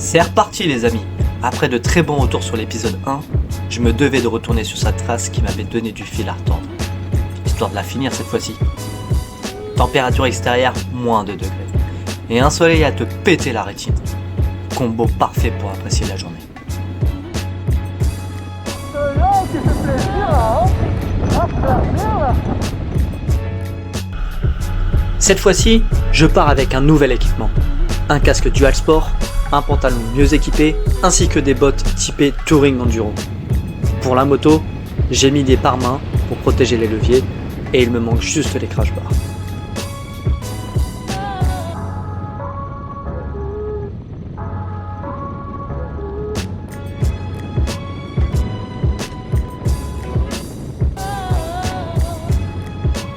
C'est reparti les amis. Après de très bons retours sur l'épisode 1, je me devais de retourner sur sa trace qui m'avait donné du fil à retordre. Histoire de la finir cette fois-ci. Température extérieure, moins 2 degrés. Et un soleil à te péter la rétine. Combo parfait pour apprécier la journée. Cette fois-ci, je pars avec un nouvel équipement. Un casque Dual Sport, un pantalon mieux équipé, ainsi que des bottes typées Touring Enduro. Pour la moto, j'ai mis des pare-mains pour protéger les leviers et il me manque juste les crash bars.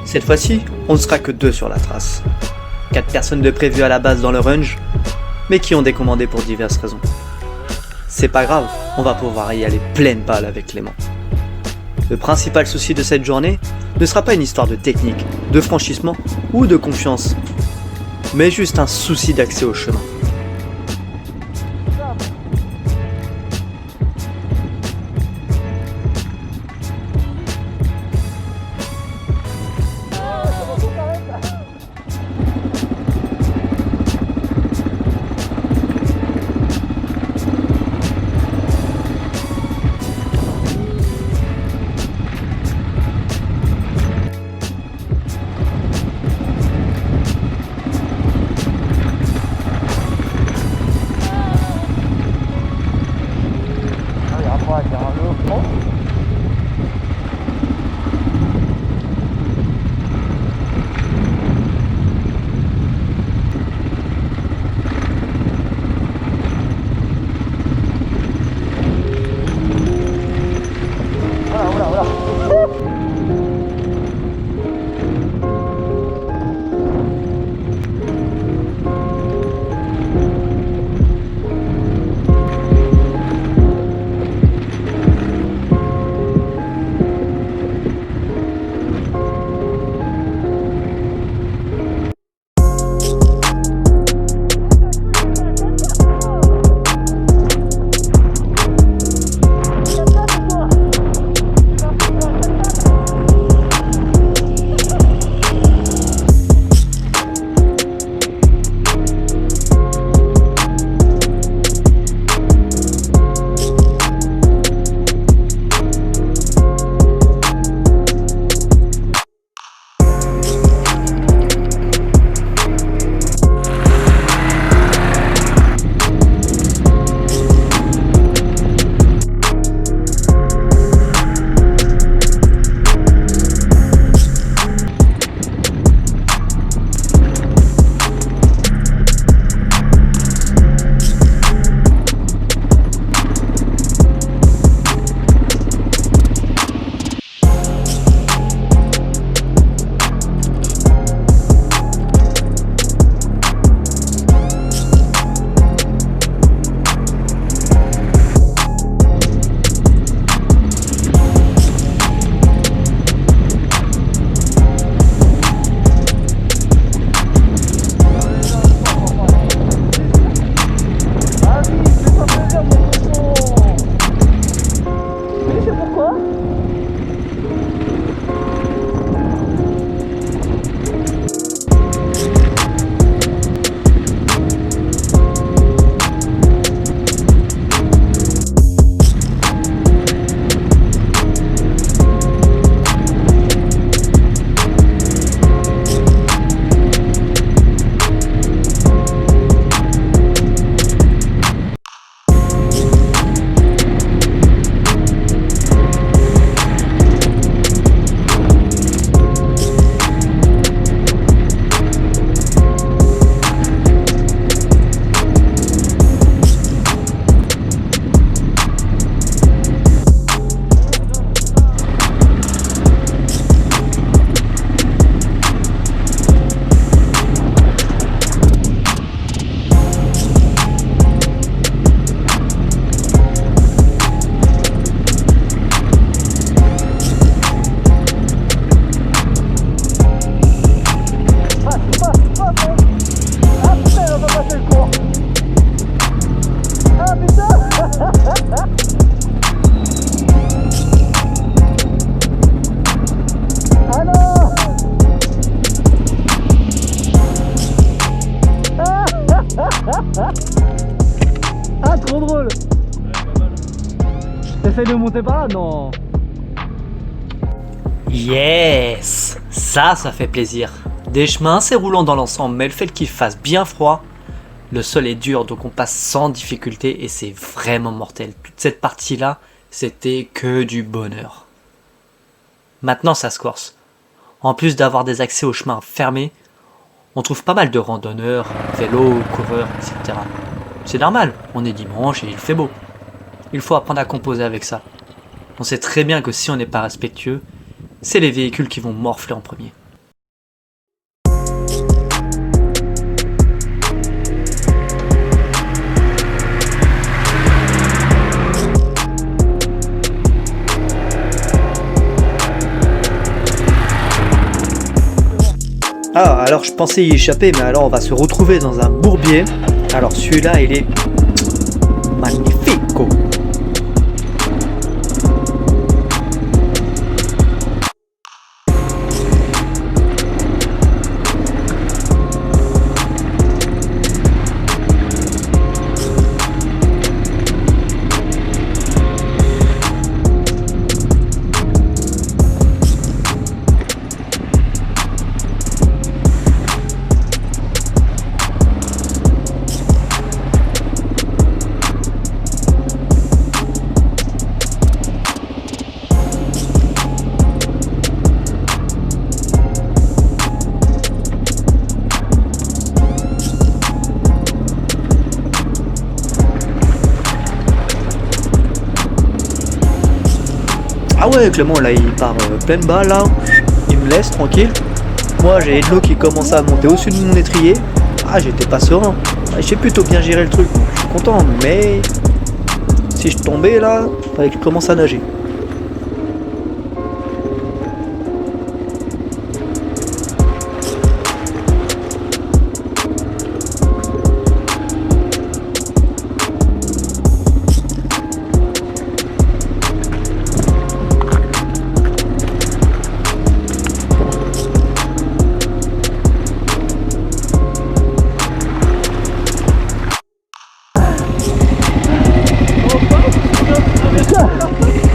Cette fois-ci, on ne sera que 2 sur la trace. 4 personnes de prévues à la base dans le range, mais qui ont décommandé pour diverses raisons. C'est pas grave, on va pouvoir y aller pleine balle avec Clément. Le principal souci de cette journée ne sera pas une histoire de technique, de franchissement ou de confiance, mais juste un souci d'accès au chemin. T'essayes de monter par là? Non. Yes! Ça fait plaisir. Des chemins assez roulants dans l'ensemble, mais le fait qu'il fasse bien froid, le sol est dur, donc on passe sans difficulté et c'est vraiment mortel. Toute cette partie-là, c'était que du bonheur. Maintenant, ça se corse. En plus d'avoir des accès aux chemins fermés, on trouve pas mal de randonneurs, vélos, coureurs, etc. C'est normal, on est dimanche et il fait beau. Il faut apprendre à composer avec ça. On sait très bien que si on n'est pas respectueux, c'est les véhicules qui vont morfler en premier. Ah, alors je pensais y échapper, mais alors on va se retrouver dans un bourbier. Alors celui-là, il est magnifico. Ah ouais, Clément, là, il part pleine balle, là. Il me laisse tranquille. Moi, j'ai de l'eau qui commence à monter au-dessus de mon étrier. Ah, j'étais pas serein. J'ai plutôt bien géré le truc, donc je suis content. Mais si je tombais, là, fallait que je commence à nager.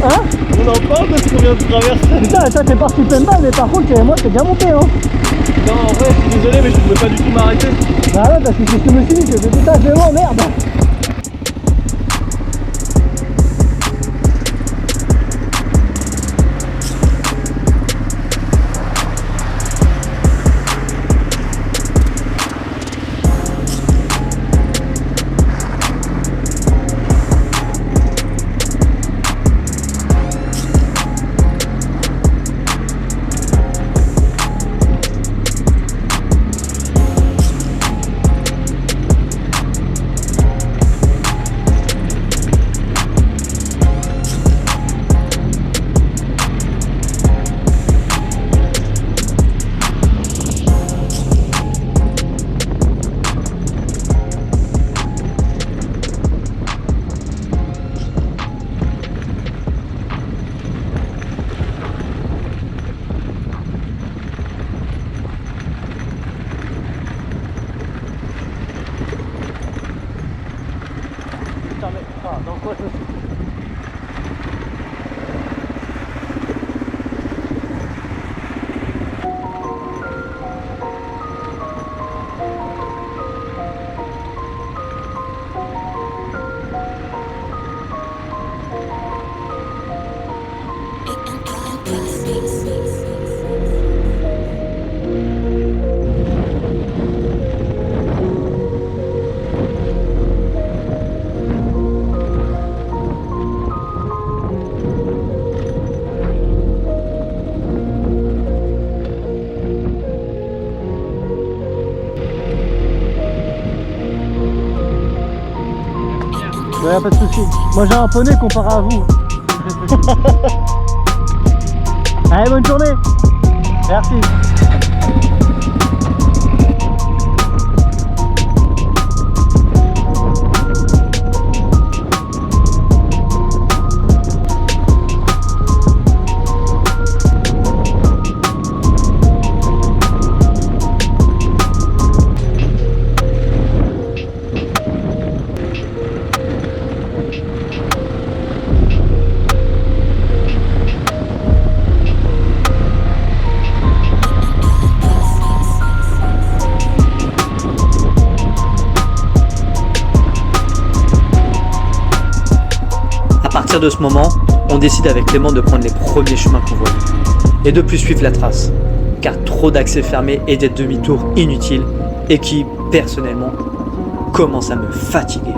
Hein? On en parle de ce qu'on vient de traverser. Putain, ça t'es parti plein de balles, mais par contre, moi, t'es bien monté, hein. Non, en vrai, je suis désolé, mais je pouvais pas du tout m'arrêter. Bah ouais, parce que c'est ce que je me suis dit, je fais putain, c'est bon, merde. Dans quoi je suis? Ouais, pas de soucis. Moi, j'ai un poney comparé à vous. Allez, bonne journée. Merci. partir de ce moment, on décide avec Clément de prendre les premiers chemins qu'on voit et de plus suivre la trace, car trop d'accès fermés et des demi-tours inutiles et qui, personnellement, commencent à me fatiguer.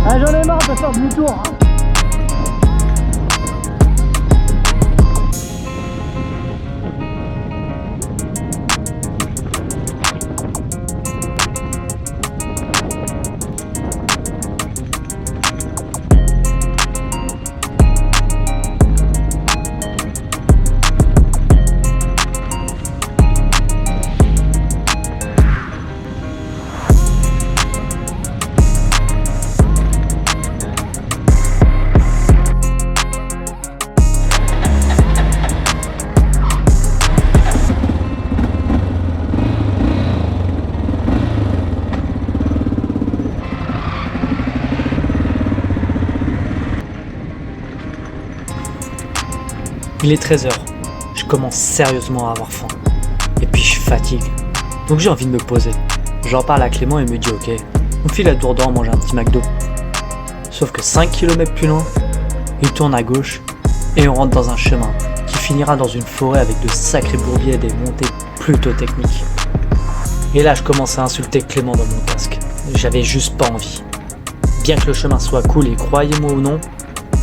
Ah, j'en ai marre de faire demi-tour, hein. Il est 13h, je commence sérieusement à avoir faim. Et puis je fatigue. Donc j'ai envie de me poser. J'en parle à Clément et il me dit ok, on file à Dourdan manger un petit McDo. Sauf que 5 km plus loin, il tourne à gauche et on rentre dans un chemin qui finira dans une forêt avec de sacrés bourbiers et des montées plutôt techniques. Et là je commence à insulter Clément dans mon casque. J'avais juste pas envie. Bien que le chemin soit cool et croyez-moi ou non,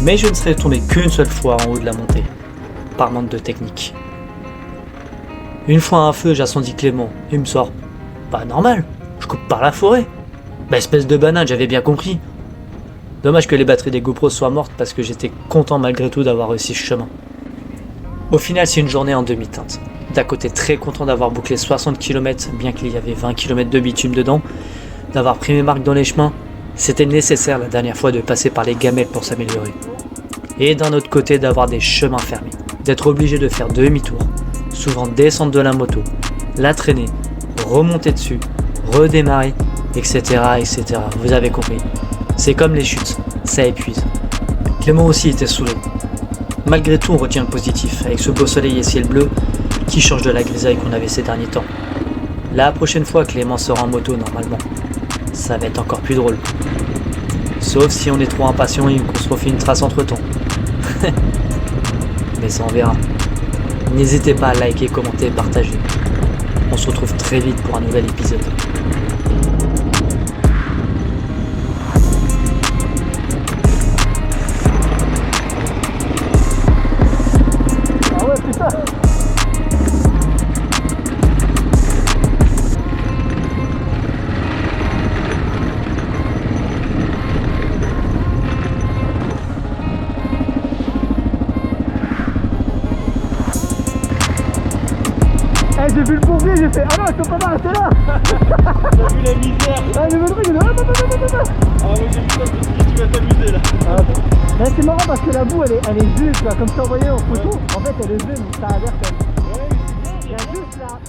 mais je ne serais tombé qu'une seule fois en haut de la montée. Par manque de technique. Une fois à un feu, j'attendis Clément. Il me sort. Pas normal, je coupe par la forêt. Bah espèce de banane, j'avais bien compris. Dommage que les batteries des GoPros soient mortes parce que j'étais content malgré tout d'avoir réussi ce chemin. Au final, c'est une journée en demi-teinte. D'un côté très content d'avoir bouclé 60 km, bien qu'il y avait 20 km de bitume dedans, d'avoir pris mes marques dans les chemins, c'était nécessaire la dernière fois de passer par les gamelles pour s'améliorer. Et d'un autre côté d'avoir des chemins fermés, d'être obligé de faire demi-tour, souvent descendre de la moto, la traîner, remonter dessus, redémarrer, etc., etc. Vous avez compris. C'est comme les chutes, ça épuise. Clément aussi était saoulé. Malgré tout, on retient le positif, avec ce beau soleil et ciel bleu qui change de la grisaille qu'on avait ces derniers temps. La prochaine fois, Clément sera en moto normalement. Ça va être encore plus drôle. Sauf si on est trop impatient et qu'on se refait une trace entre temps. Mais ça on verra. N'hésitez pas à liker, commenter et partager. On se retrouve très vite pour un nouvel épisode. Ah ouais, putain. Eh, j'ai vu le pompier, j'ai fait ah non, ils sont pas m'arrêter là. T'as vu la misère? Ah, mais le truc, il est là. Ah moi j'ai vu ça, je me suis dit tu vas t'amuser là. Là, c'est marrant parce que la boue, elle est juste là, comme tu envoyais en photo. En fait, elle est juste, donc ça a l'air comme. Ouais, mais c'est bien. Il y a juste là.